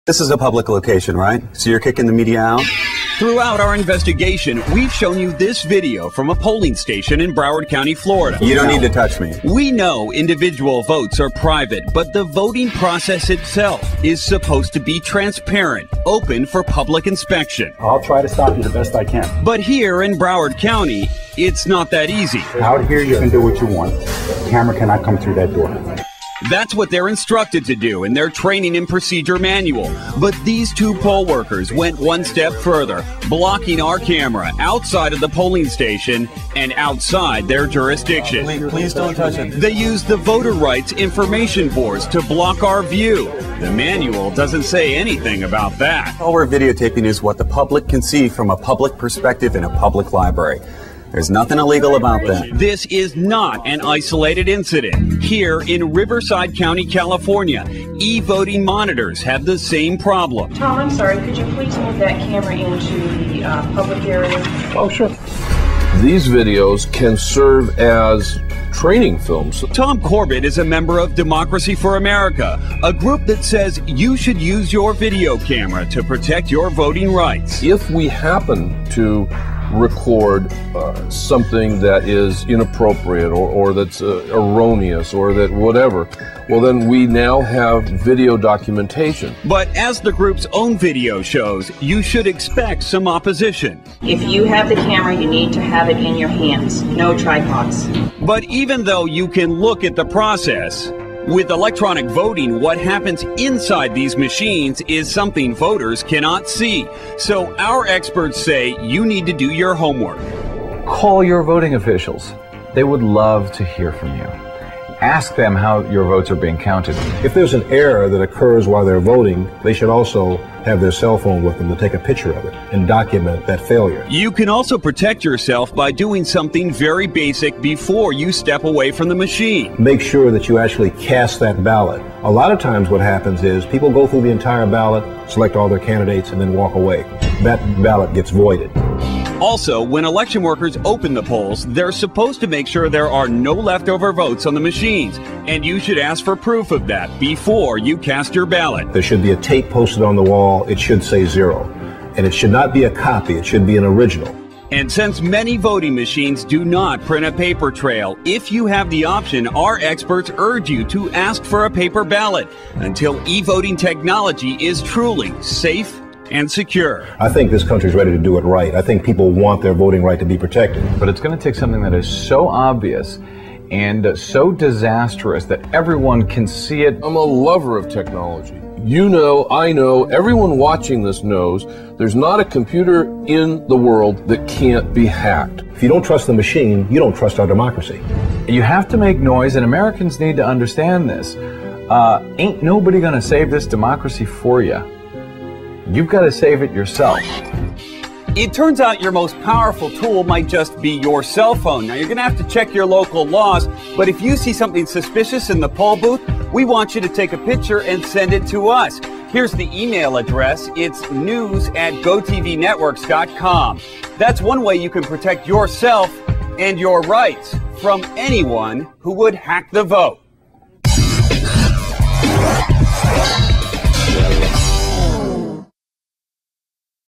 This is a public location, right? So you're kicking the media out? Throughout our investigation, we've shown you this video from a polling station in Broward County, Florida. You don't need to touch me. We know individual votes are private, but the voting process itself is supposed to be transparent, open for public inspection. I'll try to stop you the best I can. But here in Broward County, it's not that easy. Out here, you can do what you want. The camera cannot come through that door. That's what they're instructed to do in their training and procedure manual. But these two poll workers went one step further, blocking our camera outside of the polling station and outside their jurisdiction. Please don't touch it. They used the voter rights information boards to block our view. The manual doesn't say anything about that. All we're videotaping is what the public can see from a public perspective in a public library. There's nothing illegal about that. This is not an isolated incident. Here in Riverside County, California, e-voting monitors have the same problem. Tom, I'm sorry, could you please move that camera into the public area? Oh, sure. These videos can serve as training films. Tom Corbett is a member of Democracy for America, a group that says you should use your video camera to protect your voting rights. If we happen to record something that is inappropriate or that's erroneous or that whatever, well then we now have video documentation. But as the group's own video shows, you should expect some opposition. If you have the camera, you need to have it in your hands, no tripods. But even though you can look at the process, with electronic voting, what happens inside these machines is something voters cannot see. So our experts say you need to do your homework. Call your voting officials. They would love to hear from you. Ask them how your votes are being counted. If there's an error that occurs while they're voting, they should also have their cell phone with them to take a picture of it and document that failure. You can also protect yourself by doing something very basic before you step away from the machine. Make sure that you actually cast that ballot. A lot of times what happens is people go through the entire ballot, select all their candidates, and then walk away. That ballot gets voided. Also, when election workers open the polls, they're supposed to make sure there are no leftover votes on the machines, and you should ask for proof of that before you cast your ballot. There should be a tape posted on the wall. It should say 0. And it should not be a copy. It should be an original. And since many voting machines do not print a paper trail, if you have the option, our experts urge you to ask for a paper ballot until e-voting technology is truly safe and secure. I think this country's ready to do it right. I think people want their voting right to be protected. But it's going to take something that is so obvious and so disastrous that everyone can see it. I'm a lover of technology. You know, I know, everyone watching this knows there's not a computer in the world that can't be hacked. If you don't trust the machine, you don't trust our democracy. You have to make noise, and Americans need to understand this. Ain't nobody going to save this democracy for you. You've got to save it yourself. It turns out your most powerful tool might just be your cell phone. Now, you're going to have to check your local laws, but if you see something suspicious in the poll booth, we want you to take a picture and send it to us. Here's the email address. It's news@gotvnetworks.com. That's one way you can protect yourself and your rights from anyone who would hack the vote.